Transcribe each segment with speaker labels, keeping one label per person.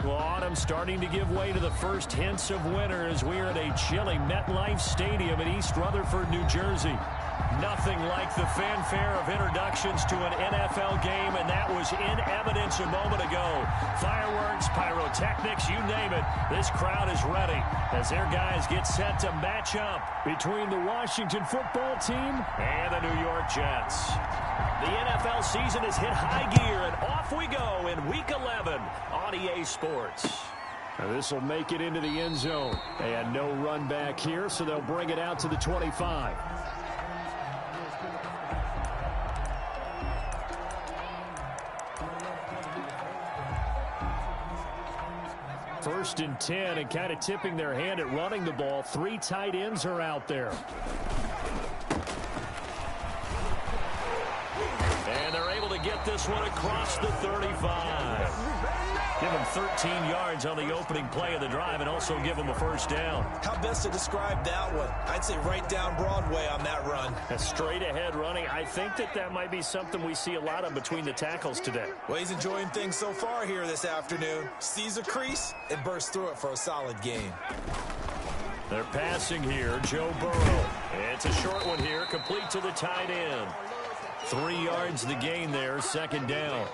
Speaker 1: Well, autumn starting to give way to the first hints of winter as we are at a chilly MetLife Stadium in East Rutherford, New Jersey. Nothing like the fanfare of introductions to an NFL game, and that was in evidence a moment ago. Fireworks, pyrotechnics, you name it. This crowd is ready as their guys get set to match up between the Washington football team and the New York Jets. The NFL season has hit high gear, and off we go in Week 11 on EA Sports. This will make it into the end zone. And no run back here, so they'll bring it out to the 25. First and 10, and kind of tipping their hand at running the ball. 3 tight ends are out there. And they're able to get this one across the 35. Give him 13 yards on the opening play of the drive and also give him a first down.
Speaker 2: How best to describe that one? I'd say right down Broadway on that run.
Speaker 1: A straight ahead running. I think that might be something we see a lot of between the tackles today.
Speaker 2: Well, he's enjoying things so far here this afternoon. Sees a crease and bursts through it for a solid gain.
Speaker 1: They're passing here. Joe Burrow. It's a short one here, complete to the tight end. 3 yards the gain there, second down.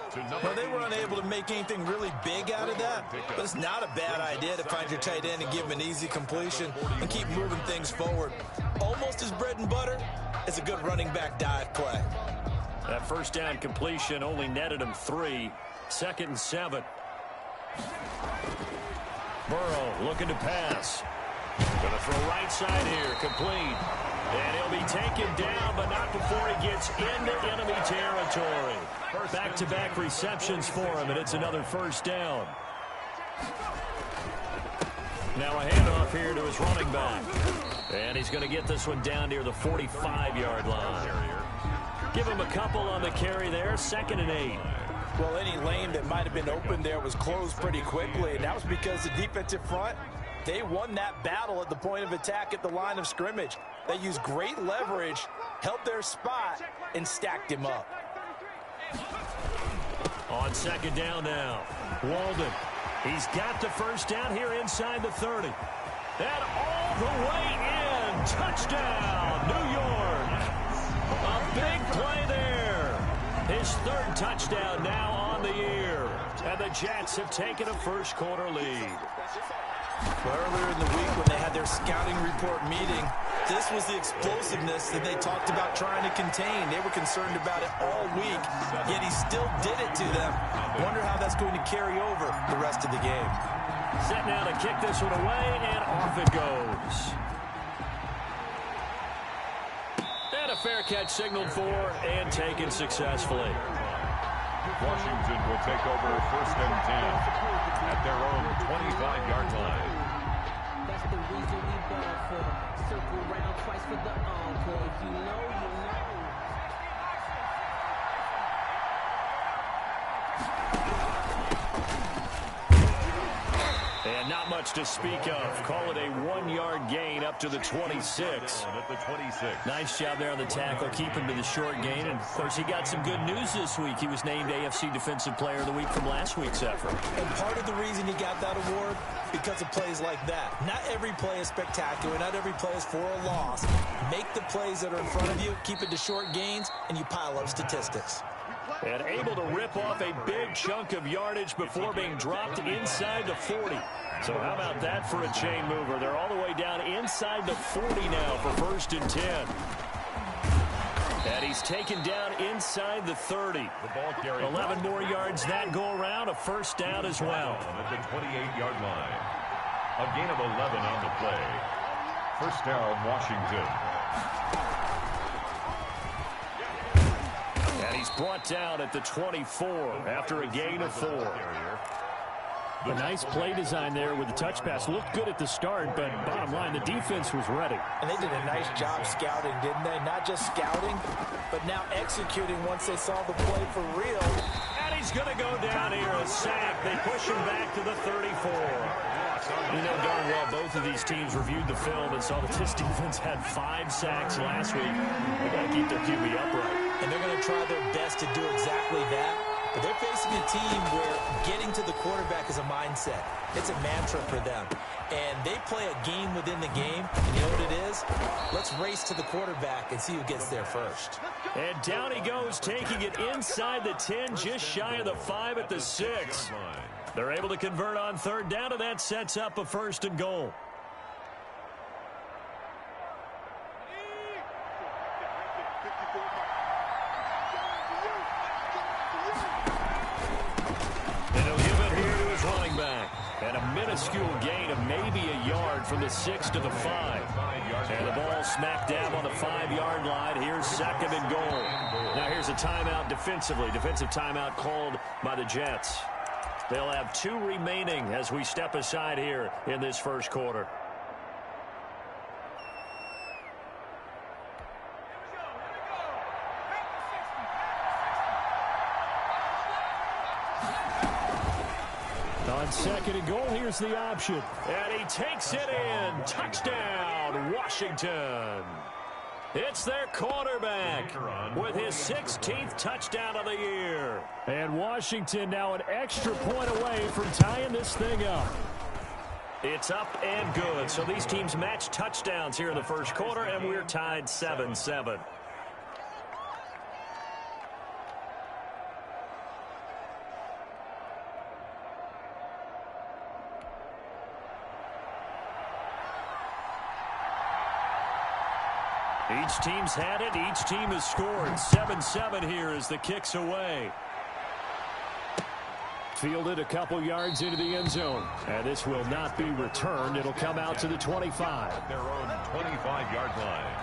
Speaker 2: Well, they were unable to make anything really big out of that, but it's not a bad idea to find your tight end and give him an easy completion and keep moving things forward. Almost his bread and butter. It's a good running back dive play.
Speaker 1: That first down completion only netted him 3. Second and 7. Burrow looking to pass. Going to throw right side here, complete. And he'll be taken down, but not before he gets into enemy territory. Back-to-back receptions for him, and it's another first down. Now a handoff here to his running back. And he's going to get this one down near the 45-yard line. Give him a couple on the carry there, second and 8.
Speaker 2: Well, any lane that might have been open there was closed pretty quickly, and that was because the defensive front, they won that battle at the point of attack at the line of scrimmage. They used great leverage, held their spot, and stacked him up.
Speaker 1: On second down now, Walden. He's got the first down here inside the 30. And all the way in. Touchdown, New York. A big play there. His 3rd touchdown now on the year. And the Jets have taken a first quarter lead.
Speaker 2: Well, earlier in the week when they had their scouting report meeting, this was the explosiveness that they talked about trying to contain. They were concerned about it all week, yet he still did it to them. Wonder how that's going to carry over the rest of the game.
Speaker 1: Set now to kick this one away, and off it goes. And a fair catch signaled for and taken successfully.
Speaker 3: Washington will take over first and 10 at their own 25-yard line.
Speaker 4: That's the reason we ball for. Circle round twice for the encore. If you know, you know.
Speaker 1: And not much to speak of. Call it a 1-yard gain up to the 26.
Speaker 3: At the 26.
Speaker 1: Nice job there on the tackle. Keep him to the short gain. And, of course, he got some good news this week. He was named AFC Defensive Player of the Week from last week's effort.
Speaker 2: And part of the reason he got that award, because of plays like that. Not every play is spectacular. Not every play is for a loss. Make the plays that are in front of you, keep it to short gains, and you pile up statistics.
Speaker 1: And able to rip off a big chunk of yardage before being dropped inside the 40. So how about that for a chain mover? They're all the way down inside the 40 now for first and 10. And he's taken down inside the 30.
Speaker 3: The ball carried
Speaker 1: 11 more yards that go around, a first down as well.
Speaker 3: At the 28-yard line. A gain of 11 on the play. First down, Washington.
Speaker 1: And he's brought down at the 24 after a gain of 4. A nice play design there with the touch pass. Looked good at the start, but bottom line, the defense was ready.
Speaker 2: And they did a nice job scouting, didn't they? Not just scouting, but now executing once they saw the play for real.
Speaker 1: And he's going to go down here, a sack. They push him back to the 34. You know darn well both of these teams reviewed the film and saw that this defense had 5 sacks last week. They got to keep their QB upright.
Speaker 2: And they're going to try their best to do exactly that. But they're facing a team where getting to the quarterback is a mindset. It's a mantra for them. And they play a game within the game. And you know what it is? Let's race to the quarterback and see who gets there first.
Speaker 1: And down he goes, taking it inside the 10, just shy of the 5 at the 6. They're able to convert on third down, and that sets up a 1st and goal. And he'll give it here to his running back. And a minuscule gain of maybe a yard from the 6 to the 5. And the ball smack dab on the 5-yard line. Here's 2nd and goal. Now here's a timeout defensively. Defensive timeout called by the Jets. They'll have 2 remaining as we step aside here in this first quarter. On 2nd and goal, here's the option. And he takes it in. Touchdown, Washington. It's their quarterback with his 16th touchdown of the year. And Washington now an extra point away from tying this thing up. It's up and good. So these teams match touchdowns here in the first quarter, and we're tied 7-7. Each team's had it. Each team has scored. 7-7 here as the kick's away. Fielded a couple yards into the end zone. And this will not be returned. It'll come out to the 25.
Speaker 3: Their own 25-yard line.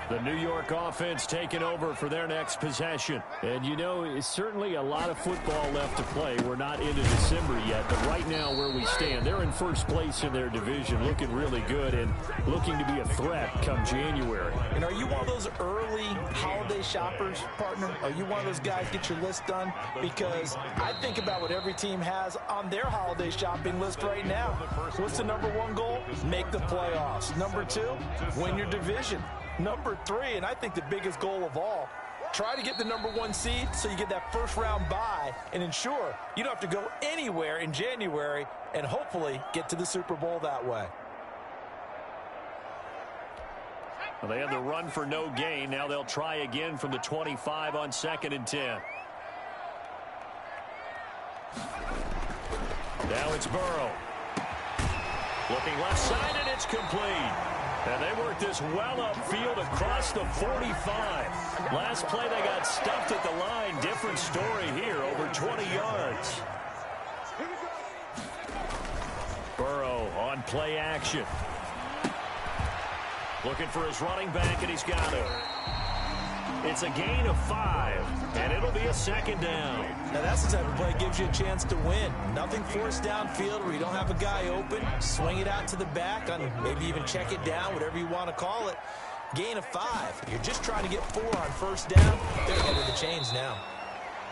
Speaker 1: The New York offense taking over for their next possession. And, you know, it's certainly a lot of football left to play. We're not into December yet, but right now where we stand, they're in first place in their division, looking really good and looking to be a threat come January.
Speaker 2: And are you one of those early holiday shoppers, partner? Are you one of those guys, get your list done? Because I think about what every team has on their holiday shopping list right now. What's the #1 goal? Make the playoffs. #2, win your division. #3, and I think the biggest goal of all, try to get the #1 seed so you get that first-round bye and ensure you don't have to go anywhere in January and hopefully get to the Super Bowl that way.
Speaker 1: Well, they had the run for no gain. Now they'll try again from the 25 on 2nd and 10. Now it's Burrow. Looking left side, and it's complete. And they worked this well upfield across the 45. Last play, they got stuffed at the line. Different story here, over 20 yards. Burrow on play action. Looking for his running back, and he's got it. It's a gain of 5, and it'll be a 2nd down.
Speaker 2: Now that's the type of play that gives you a chance to win. Nothing forced downfield where you don't have a guy open. Swing it out to the back, on maybe even check it down, whatever you want to call it. Gain of 5. You're just trying to get 4 on first down. They're ahead of the chains now.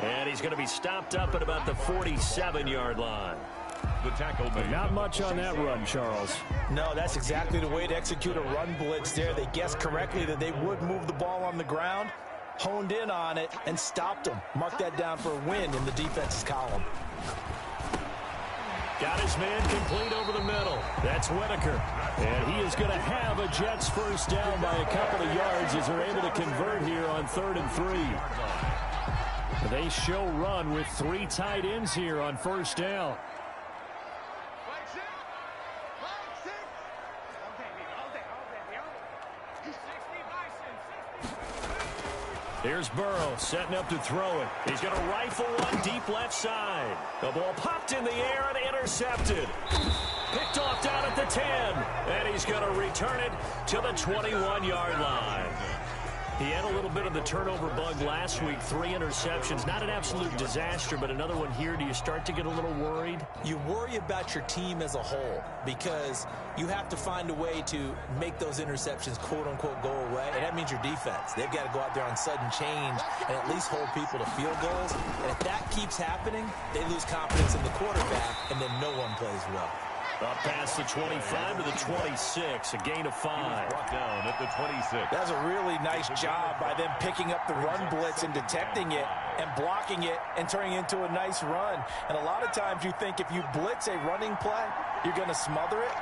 Speaker 1: And he's going to be stopped up at about the 47-yard line.
Speaker 3: The tackle made.
Speaker 1: Not much on that run, Charles.
Speaker 2: No, that's exactly the way to execute a run blitz there. They guessed correctly that they would move the ball on the ground, honed in on it, and stopped them. Mark that down for a win in the defense's column.
Speaker 1: Got his man complete over the middle. That's Whitaker. And he is going to have a Jets first down by a couple of yards as they're able to convert here on 3rd and 3. They show run with 3 tight ends here on first down. Here's Burrow setting up to throw it. He's going to rifle one deep left side. The ball popped in the air and intercepted. Picked off down at the 10. And he's going to return it to the 21-yard line. He had a little bit of the turnover bug last week. 3 interceptions. Not an absolute disaster, but another one here. Do you start to get a little worried?
Speaker 2: You worry about your team as a whole because you have to find a way to make those interceptions, quote-unquote, go away. And that means your defense. They've got to go out there on sudden change and at least hold people to field goals. And if that keeps happening, they lose confidence in the quarterback, and then no one plays well.
Speaker 1: Up past the 25 to the 26, a gain of 5.
Speaker 3: Brought down at the 26.
Speaker 2: That's a really nice job by them picking up the run blitz and detecting it. and blocking it and turning it into a nice run. And a lot of times you think if you blitz a running play, you're going to smother it.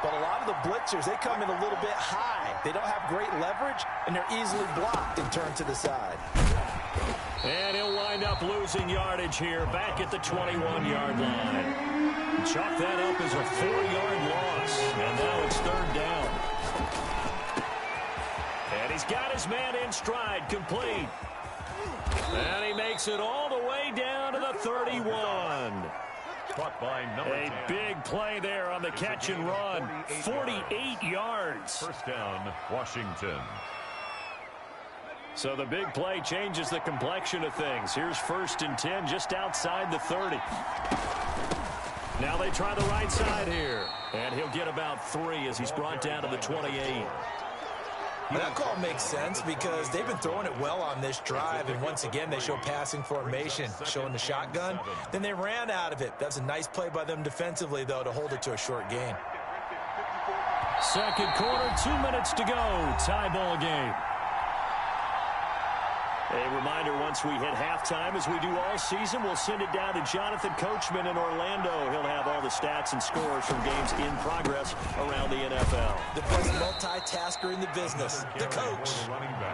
Speaker 2: But a lot of the blitzers, they come in a little bit high. They don't have great leverage, and they're easily blocked and turned to the side.
Speaker 1: And he'll wind up losing yardage here back at the 21-yard line. Chalk that up as a 4-yard loss, and now it's third down. And he's got his man in stride, complete. And he makes it all the way down to the 31.
Speaker 3: Caught by number 10.
Speaker 1: A big play there on the catch and run. 48 yards.
Speaker 3: First down, Washington.
Speaker 1: So the big play changes the complexion of things. Here's 1st and 10 just outside the 30. Now they try the right side here. And he'll get about 3 as he's brought down to the 28.
Speaker 2: That call makes sense because they've been throwing it well on this drive, and once again they show passing formation, showing the shotgun. Then they ran out of it. That's a nice play by them defensively, though, to hold it to a short gain.
Speaker 1: Second quarter, 2 minutes to go. Tie ball game. A reminder, once we hit halftime, as we do all season, we'll send it down to Jonathan Coachman in Orlando. He'll have all the stats and scores from games in progress around the NFL.
Speaker 2: The best multitasker in the business, the coach.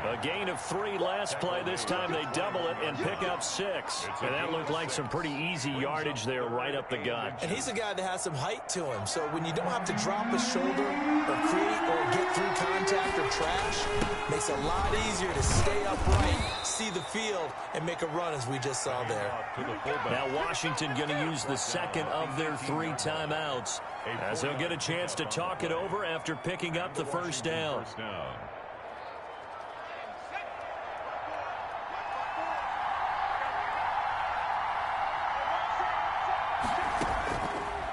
Speaker 1: A gain of 3 last play. This time they double it and pick up 6. And that looked like some pretty easy yardage there right up the gut.
Speaker 2: And he's a guy that has some height to him. So when you don't have to drop a shoulder or create or get through contact or trash, makes it a lot easier to stay upright, see the field, and make a run as we just saw there.
Speaker 1: Now Washington going to use the second of their 3 timeouts as they'll get a chance to talk it over after picking up the first down.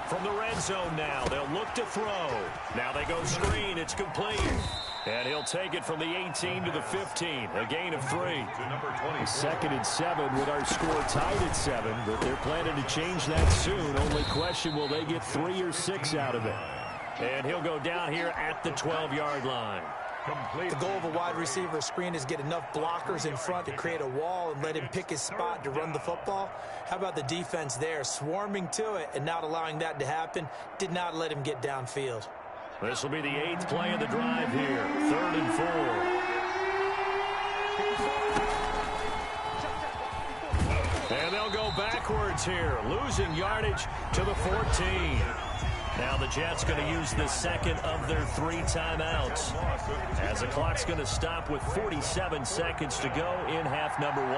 Speaker 1: From the red zone now, they'll look to throw. Now they go screen, it's complete. And he'll take it from the 18 to the 15, a gain of 3. 2nd and 7 with our score tied at 7, but they're planning to change that soon. Only question, will they get 3 or 6 out of it? And he'll go down here at the 12-yard line.
Speaker 2: The goal of a wide receiver screen is get enough blockers in front to create a wall and let him pick his spot to run the football. How about the defense there, swarming to it and not allowing that to happen? Did not let him get downfield.
Speaker 1: This will be the 8th play of the drive here. 3rd and 4. And they'll go backwards here, losing yardage to the 14. Now the Jets going to use the second of their 3 timeouts, as the clock's going to stop with 47 seconds to go in half number 1.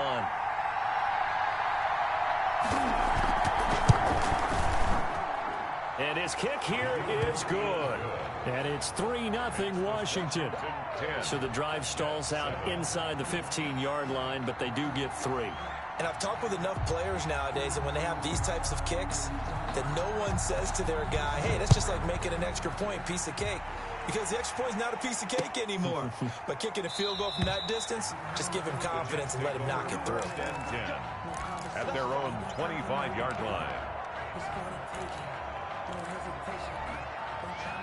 Speaker 1: And his kick here is good. And it's 3-0 Washington. So the drive stalls out inside the 15-yard line, but they do get 3.
Speaker 2: And I've talked with enough players nowadays, and when they have these types of kicks, that no one says to their guy, hey, that's just like making an extra point, piece of cake. Because the extra point is not a piece of cake anymore. But kicking a field goal from that distance, just give him confidence and let him knock it through.
Speaker 3: 10 at their own 25-yard line.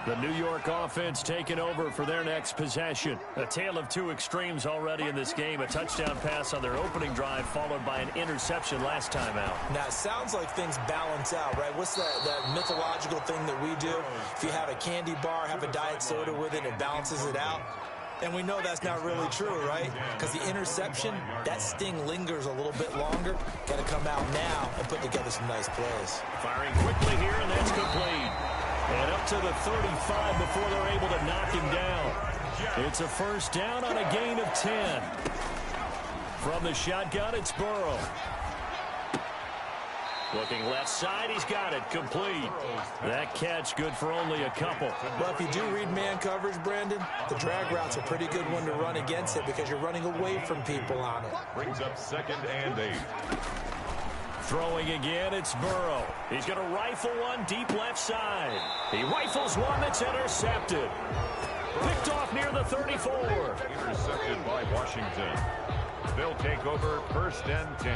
Speaker 1: The New York offense taking over for their next possession. A tale of 2 extremes already in this game. A touchdown pass on their opening drive, followed by an interception last time out.
Speaker 2: Now, it sounds like things balance out, right? What's that mythological thing that we do? If you have a candy bar, have a diet soda with it, it balances it out. And we know that's not really true, right? Because the interception, that sting lingers a little bit longer. Got to come out now and put together some nice plays.
Speaker 1: Firing quickly here, and that's complete. And up to the 35 before they're able to knock him down. It's a first down on a gain of 10. From the shotgun, it's Burrow. Looking left side, he's got it, complete. That catch good for only a couple.
Speaker 2: Well, if you do read man coverage, Brandon, the drag route's a pretty good one to run against it because you're running away from people on it.
Speaker 3: Brings up 2nd and 8.
Speaker 1: Throwing again, it's Burrow. He's going to rifle one deep left side. He rifles one that's intercepted. Picked off near the 34.
Speaker 3: Intercepted by Washington. They'll take over 1st and 10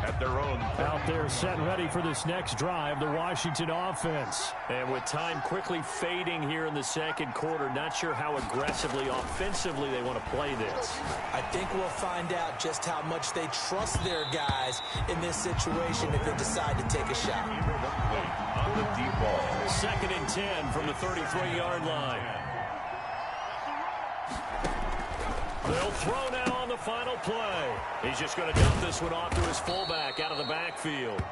Speaker 3: at their own.
Speaker 1: Out there set ready for this next drive, the Washington offense. And with time quickly fading here in the second quarter, not sure how aggressively, offensively they want to play this.
Speaker 2: I think we'll find out just how much they trust their guys in this situation if they decide to take a shot.
Speaker 3: On the deep ball.
Speaker 1: 2nd and 10 from the 33-yard line. They'll throw now on the final play. He's just going to dump this one off to his fullback out of the backfield.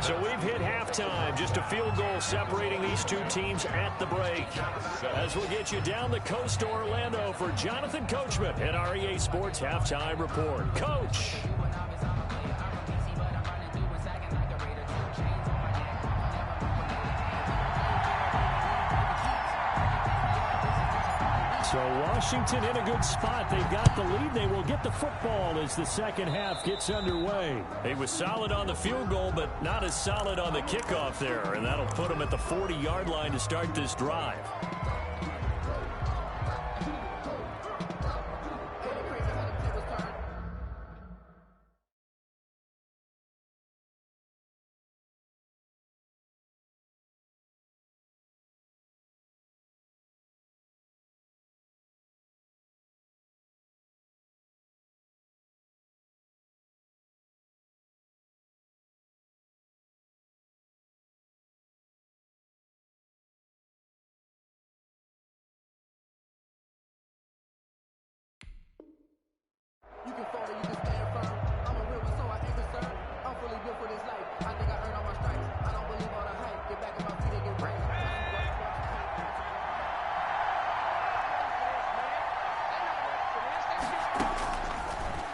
Speaker 1: So we've hit halftime. Just a field goal separating these two teams at the break. As we'll get you down the coast to Orlando for Jonathan Coachman at our EA Sports Halftime Report. Coach. So Washington in a good spot. They've got the lead. They will get the football as the second half gets underway. He was solid on the field goal, but not as solid on the kickoff there. And that'll put him at the 40-yard line to start this drive.
Speaker 4: You can fall or you can stand firm. I'm a real one, so I ain't concerned. I'm fully built for this life. I think I earned all my stripes. I don't believe all the hype. Get back on my feet and get right.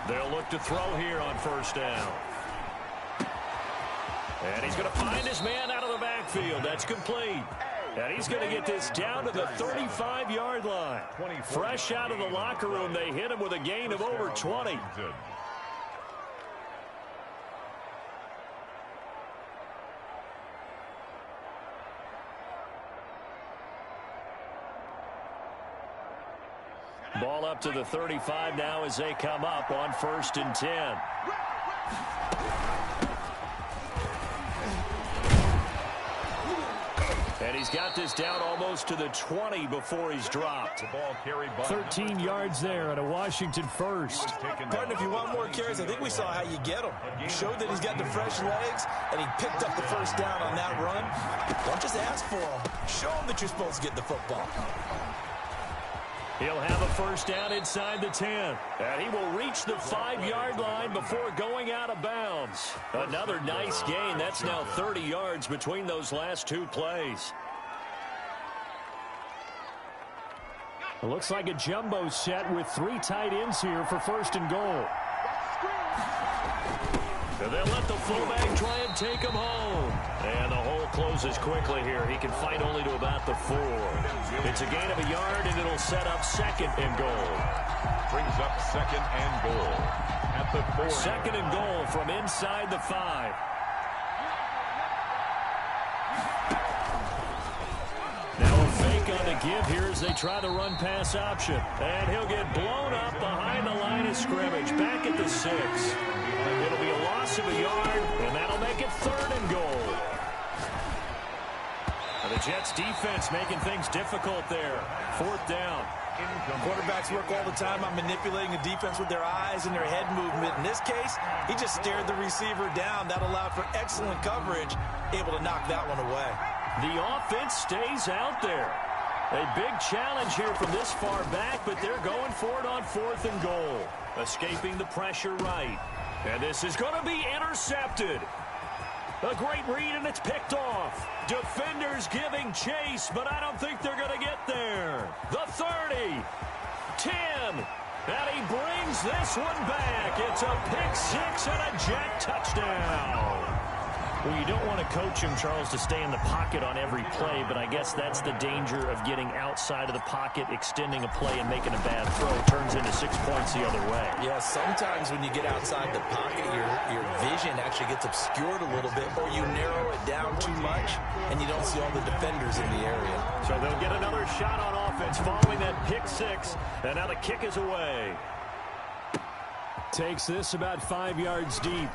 Speaker 1: They'll look to throw here on first down. And he's going to find his man out of the backfield. That's complete. And he's going to get this down to the 35-yard line. Fresh out of the locker room, they hit him with a gain of over 20. Ball up to the 35 now as they come up on 1st and 10. And he's got this down almost to the 20 before he's dropped.
Speaker 3: The ball carried by
Speaker 1: 13 yards there and a Washington first.
Speaker 2: Partner, if you want more carries, I think we saw how you get them. Showed that he's got the fresh legs, and he picked up the first down on that run. Don't just ask for them. Show them that you're supposed to get the football.
Speaker 1: He'll have a first down inside the 10. And he will reach the 5-yard line before going out of bounds. Another nice gain. That's now 30 yards between those last two plays. It looks like a jumbo set with 3 tight ends here for 1st and goal. And they'll let the fullback try and take him home. And the hole closes quickly here. He can fight only to about the 4. It's a gain of a yard, and it'll set up 2nd and goal.
Speaker 3: Brings up 2nd and goal at the 4.
Speaker 1: 2nd and goal from inside the 5. Now a fake on the give here as they try the run-pass option. And he'll get blown up behind the line of scrimmage. Back at the 6. It'll be a loss of a yard, and that'll make it 3rd and goal. And the Jets defense making things difficult there. 4th down.
Speaker 2: Quarterbacks work all the time on manipulating the defense with their eyes and their head movement. In this case, he just stared the receiver down. That allowed for excellent coverage, able to knock that one away.
Speaker 1: The offense stays out there. A big challenge here from this far back, but they're going for it on 4th and goal. Escaping the pressure right. And this is going to be intercepted. A great read, and it's picked off. Defenders giving chase, but I don't think they're going to get there. The 30, 10, and he brings this one back. It's a pick 6 and a Jet touchdown. Well, you don't want to coach him, Charles, to stay in the pocket on every play, but I guess that's the danger of getting outside of the pocket, extending a play, and making a bad throw. It turns into 6 points the other way.
Speaker 2: Yeah, sometimes when you get outside the pocket, your vision actually gets obscured a little bit, or you narrow it down too much, and you don't see all the defenders in the area.
Speaker 1: So they'll get another shot on offense following that pick 6, and now the kick is away. Takes this about 5 yards deep.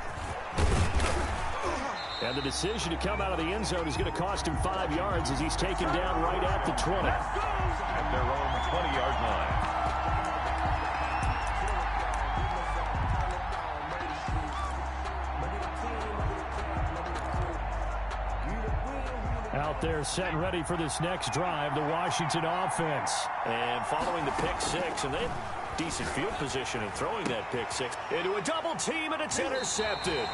Speaker 1: And the decision to come out of the end zone is going to cost him 5 yards as he's taken down right at the 20.
Speaker 3: At their own 20-yard line.
Speaker 1: Out there set and ready for this next drive, the Washington offense. And following the pick six, and they have decent field position in throwing that pick six. Into a double team, and it's intercepted.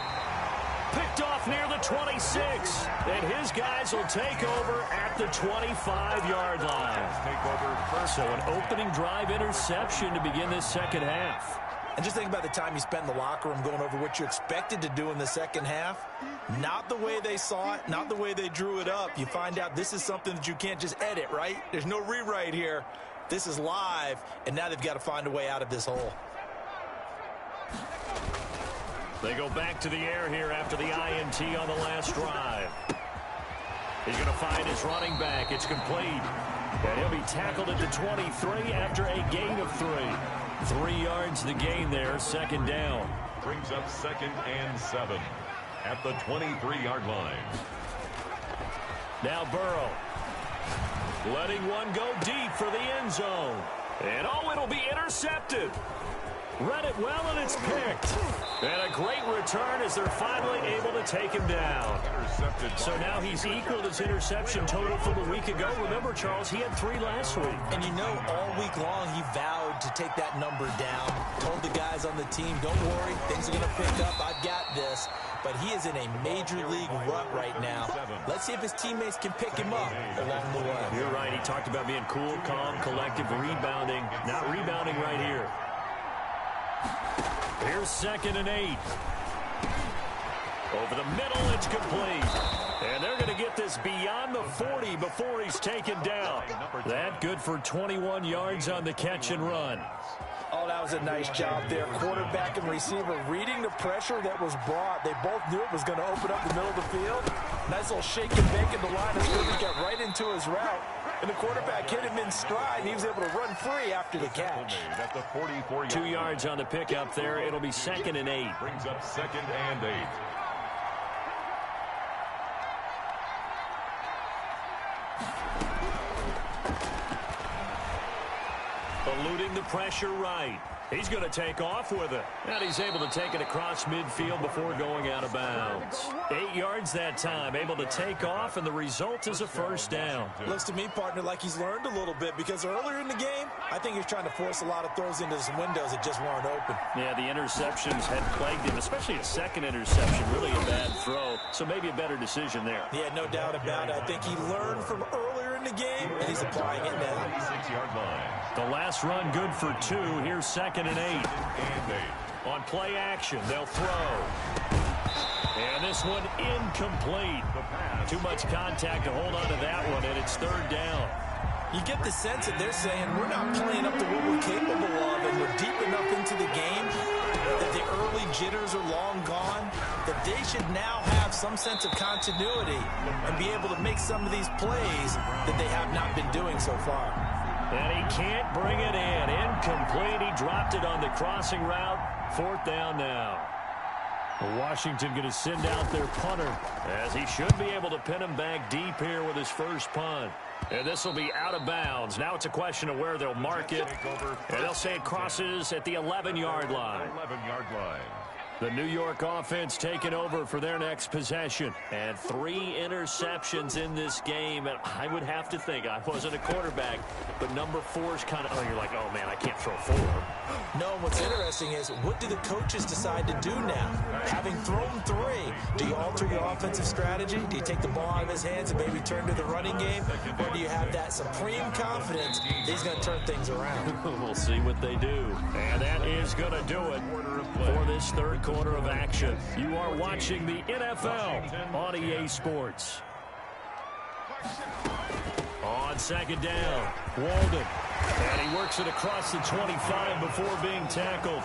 Speaker 1: Picked off near the 26. And his guys will take over at the 25-yard line. So an opening drive interception to begin this second half.
Speaker 2: And just think about the time you spent in the locker room going over what you expected to do in the second half. Not the way they saw it, not the way they drew it up. You find out this is something that you can't just edit, right? There's no rewrite here. This is live, and now they've got to find a way out of this hole.
Speaker 1: They go back to the air here after the INT on the last drive. He's going to find his running back. It's complete. And he'll be tackled at the 23 after a gain of 3. 3 yards the gain there, second down.
Speaker 3: Brings up 2nd and 7 at the 23-yard line.
Speaker 1: Now Burrow. Letting one go deep for the end zone. And oh, it'll be intercepted. Read it well, and it's picked. And a great return as they're finally able to take him down. So now he's equaled his interception total from a week ago. Remember, Charles, he had 3 last week.
Speaker 2: And you know, all week long he vowed to take that number down. Told the guys on the team, don't worry, things are going to pick up. I've got this. But he is in a major league rut right now. Let's see if his teammates can pick him up along the way.
Speaker 1: You're right. He talked about being cool, calm, collective, rebounding. Not rebounding right here. Here's 2nd and 8. Over the middle, it's complete. And they're going to get this beyond the 40 before he's taken down. That good for 21 yards on the catch and run.
Speaker 2: Oh, that was a nice job there. Quarterback and receiver reading the pressure that was brought. They both knew it was going to open up the middle of the field. Nice little shake and bake in the line of scrimmage, got right into his route. And the quarterback hit him in stride, and he was able to run free after the catch.
Speaker 1: 2 yards on the pickup there. It'll be 2nd and 8.
Speaker 3: Brings up 2nd and 8.
Speaker 1: Eluding the pressure right. He's going to take off with it. And he's able to take it across midfield before going out of bounds. 8 yards that time, able to take off, and the result is a first down.
Speaker 2: Looks to me, partner, like he's learned a little bit, because earlier in the game, I think he's trying to force a lot of throws into some windows that just weren't open.
Speaker 1: Yeah, the interceptions had plagued him, especially a second interception, really a bad throw. So maybe a better decision there.
Speaker 2: Yeah, no doubt about it. I think he learned from earlier in the game, and he's applying it now.
Speaker 3: 6-yard line.
Speaker 1: The last run good for 2. Here's 2nd and 8. On play action, they'll throw. And this one incomplete. Too much contact to hold on to that one, and it's 3rd down.
Speaker 2: You get the sense that they're saying we're not playing up to what we're capable of, and we're deep enough into the game that the early jitters are long gone, that they should now have some sense of continuity and be able to make some of these plays that they have not been doing so far.
Speaker 1: And he can't bring it in. Incomplete. He dropped it on the crossing route. 4th down now. Washington going to send out their punter, as he should be able to pin him back deep here with his first punt. And this will be out of bounds. Now it's a question of where they'll mark it. And they'll say it crosses at the 11-yard line.
Speaker 3: 11-yard line.
Speaker 1: The New York offense taking over for their next possession. And 3 interceptions in this game. And I would have to think, I wasn't a quarterback, but number 4 is kind of, oh, you're like, oh, man, I can't throw 4.
Speaker 2: No, what's interesting is, what do the coaches decide to do now? Having thrown 3, do you alter your offensive strategy? Do you take the ball out of his hands and maybe turn to the running game? Or do you have that supreme confidence that he's going to turn things around?
Speaker 1: We'll see what they do. And that is going to do it for this third quarter of action. You are watching the NFL on EA Sports. On 2nd down, Walden And he works it across the 25 before being tackled.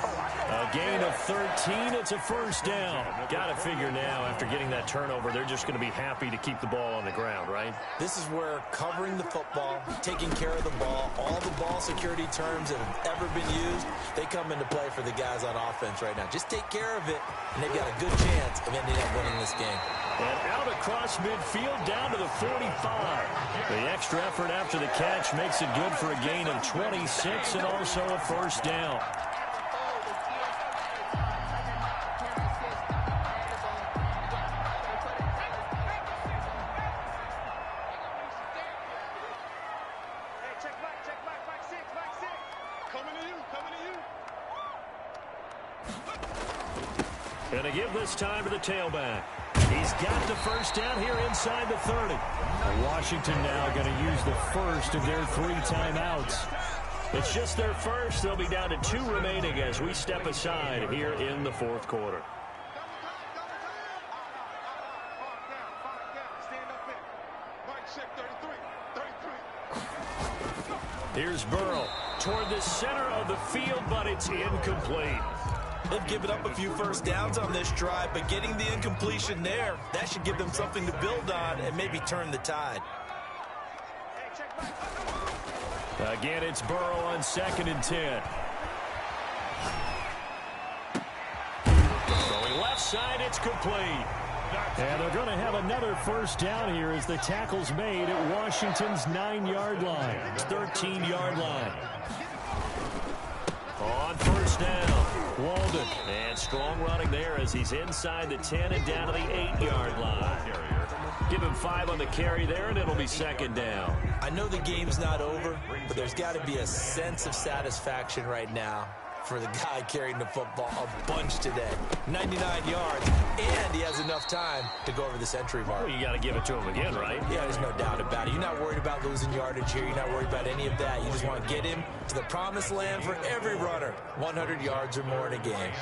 Speaker 1: A gain of 13. It's a first down. Got to figure now, after getting that turnover, they're just going to be happy to keep the ball on the ground, right?
Speaker 2: This is where covering the football, taking care of the ball, all the ball security terms that have ever been used, they come into play for the guys on offense right now. Just take care of it, and they've got a good chance of ending up winning this game.
Speaker 1: And out across midfield down to the 45. The extra effort after the catch makes it good for a gain of 26 and also a first down. And to give this time to the tailback. He's got the first down here inside the 30. Washington now going to use the first of their 3 timeouts. It's just their first. They'll be down to 2 remaining as we step aside here in the fourth quarter. Here's Burrow toward the center of the field, but it's incomplete.
Speaker 2: They've given up a few first downs on this drive, but getting the incompletion there, that should give them something to build on and maybe turn the tide.
Speaker 1: Again, it's Burrow on 2nd and 10. Going left side, it's complete. And they're going to have another first down here as the tackle's made at Washington's 9-yard line. 13-yard line. On first down, Walden. And strong running there as he's inside the 10 and down to the 8-yard line. Give him 5 on the carry there, and it'll be 2nd down.
Speaker 2: I know the game's not over, but there's got to be a sense of satisfaction right now for the guy carrying the football a bunch today. 99 yards, and he has enough time to go over the century mark.
Speaker 1: Well, you got to give it to him again, right?
Speaker 2: Yeah, there's no doubt about it. You're not worried about losing yardage here. You're not worried about any of that. You just want to get him to the promised land for every runner. 100 yards or more in a game.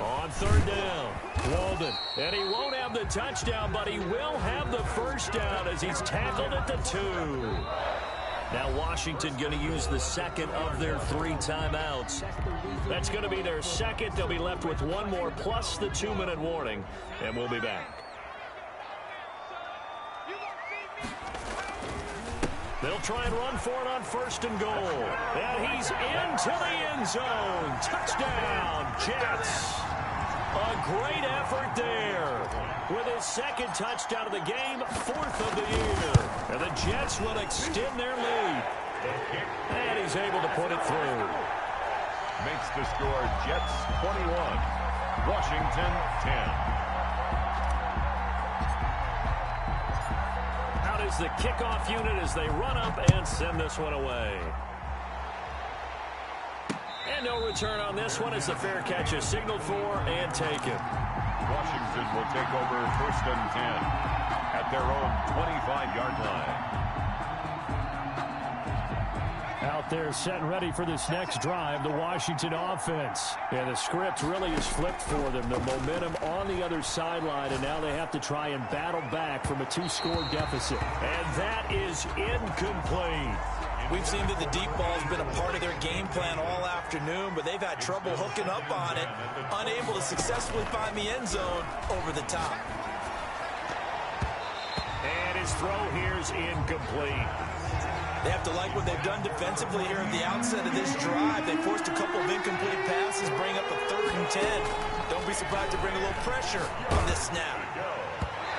Speaker 1: On 3rd down, Walden. And he won't have the touchdown, but he will have the first down as he's tackled at the 2. Now Washington going to use the 2nd of their 3 timeouts. That's going to be their 2nd. They'll be left with 1 more plus the 2-minute warning, and we'll be back. They'll try and run for it on 1st and goal. And he's into the end zone. Touchdown, Jets. A great effort there. With his 2nd touchdown of the game, 4th of the year. And the Jets will extend their lead. And he's able to put it through.
Speaker 3: Makes the score Jets 21, Washington 10.
Speaker 1: Out is the kickoff unit as they run up and send this one away. And no return on this one as the fair catch is signaled for and taken.
Speaker 3: Washington will take over 1st and 10 at their own 25-yard line.
Speaker 1: Out there set and ready for this next drive, the Washington offense. And the script really is flipped for them. The momentum on the other sideline, and now they have to try and battle back from a 2-score deficit. And that is incomplete.
Speaker 2: We've seen that the deep ball has been a part of their game plan all afternoon, but they've had trouble hooking up on it, unable to successfully find the end zone over the top.
Speaker 1: And his throw here is incomplete.
Speaker 2: They have to like what they've done defensively here at the outset of this drive. They forced a couple of incomplete passes, bring up a 3rd and 10. Don't be surprised to bring a little pressure on this snap.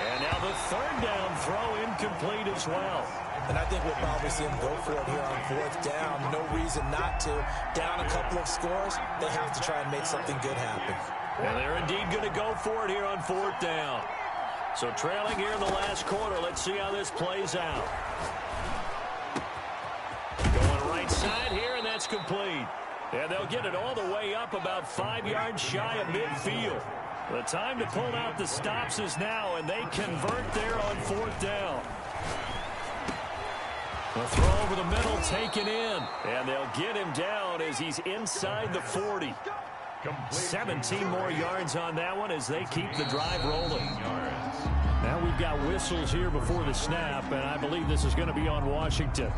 Speaker 1: And now the 3rd down throw incomplete as well.
Speaker 2: And I think we'll probably see them go for it here on 4th down. No reason not to. Down a couple of scores, they have to try and make something good happen.
Speaker 1: And they're indeed going to go for it here on 4th down. So trailing here in the last quarter, let's see how this plays out. Going right side here, and that's complete. And they'll get it all the way up about 5 yards shy of midfield. The time to pull out the stops is now, and they convert there on 4th down. The throw over the middle taken in, and they'll get him down as he's inside the 40. 17 more yards on that one as they keep the drive rolling. Now we've got whistles here before the snap, and I believe this is going to be on Washington.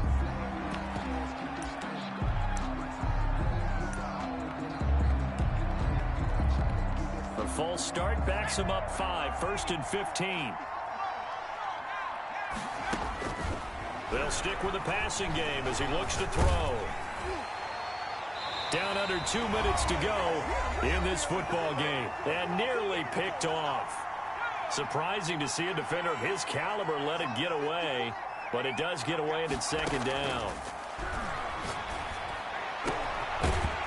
Speaker 1: The false start backs him up 5, 1st and 15. They'll stick with the passing game as he looks to throw. Down under 2 minutes to go in this football game, and nearly picked off. Surprising to see a defender of his caliber let it get away, but it does get away and it's 2nd down.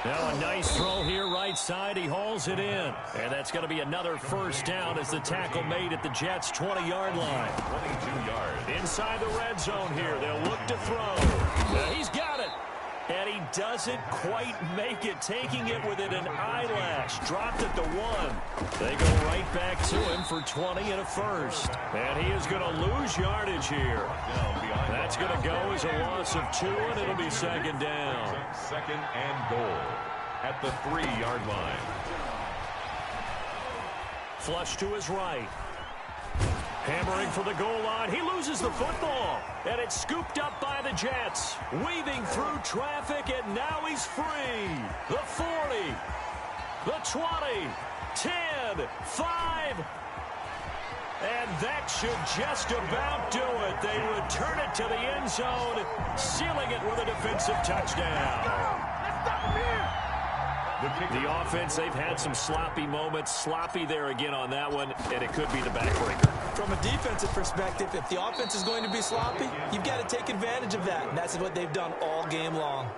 Speaker 1: Now a nice throw here right side. He hauls it in. And that's going to be another 1st down as the tackle made at the Jets' 20-yard line.
Speaker 3: 22 yards.
Speaker 1: Inside the red zone here. They'll look to throw. Now he's got it. And he doesn't quite make it, taking it within an eyelash. Dropped at the 1. They go right back to him for 20 and a 1st. And he is going to lose yardage here. That's going to go as a loss of 2, and it'll be 2nd down.
Speaker 3: 2nd and goal at the 3-yard line.
Speaker 1: Flush to his right. Hammering for the goal line. He loses the football. And it's scooped up by the Jets. Weaving through traffic, and now he's free. The 40. The 20. 10. 5. And that should just about do it. They return it to the end zone, sealing it with a defensive touchdown. The offense, they've had some sloppy moments. Sloppy there again on that one, and it could be the backbreaker.
Speaker 2: From a defensive perspective, if the offense is going to be sloppy, you've got to take advantage of that. And that's what they've done all game long.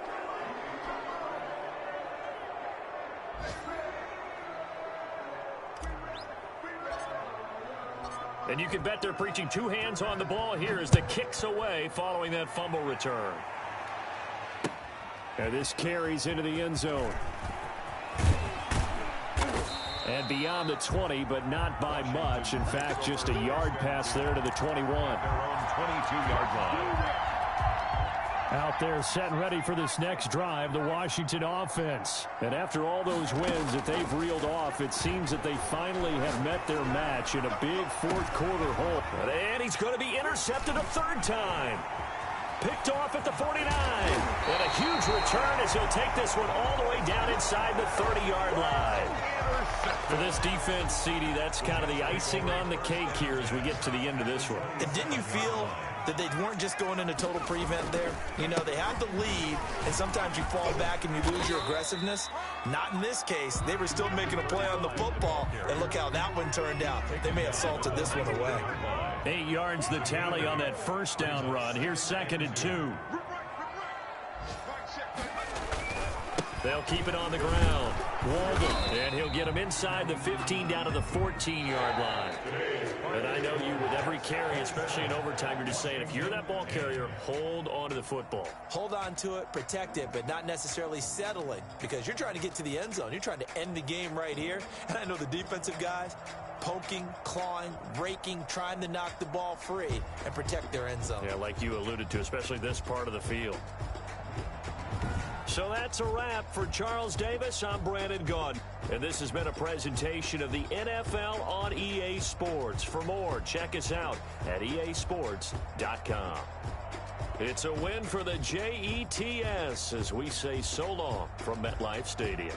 Speaker 1: And you can bet they're preaching 2 hands on the ball here as the kick's away following that fumble return. And this carries into the end zone. And beyond the 20, but not by much. In fact, just a yard pass there to the 21.
Speaker 3: Their own 22-yard line.
Speaker 1: Out there set and ready for this next drive, the Washington offense. And after all those wins that they've reeled off, it seems that they finally have met their match in a big 4th quarter hole. And he's going to be intercepted a 3rd time. Picked off at the 49. And a huge return as he'll take this one all the way down inside the 30-yard line. For this defense, CD, that's kind of the icing on the cake here as we get to the end of this one.
Speaker 2: And didn't you feel that they weren't just going into total prevent there? You know, they had the lead, and sometimes you fall back and you lose your aggressiveness. Not in this case. They were still making a play on the football, and look how that one turned out. They may have salted this one away.
Speaker 1: 8 yards the tally on that 1st down run. Here's 2nd and 2. They'll keep it on the ground. Walden, and he'll get him inside the 15 down to the 14-yard line. And I know you, with every carry, especially in overtime, you're just saying, if you're that ball carrier, hold on to the football.
Speaker 2: Hold on to it, protect it, but not necessarily settle it, because you're trying to get to the end zone. You're trying to end the game right here. And I know the defensive guys, poking, clawing, raking, trying to knock the ball free and protect their end zone.
Speaker 1: Yeah, like you alluded to, especially this part of the field. So that's a wrap for Charles Davis. I'm Brandon Gaudin, and this has been a presentation of the NFL on EA Sports. For more, check us out at easports.com. It's a win for the Jets as we say so long from MetLife Stadium.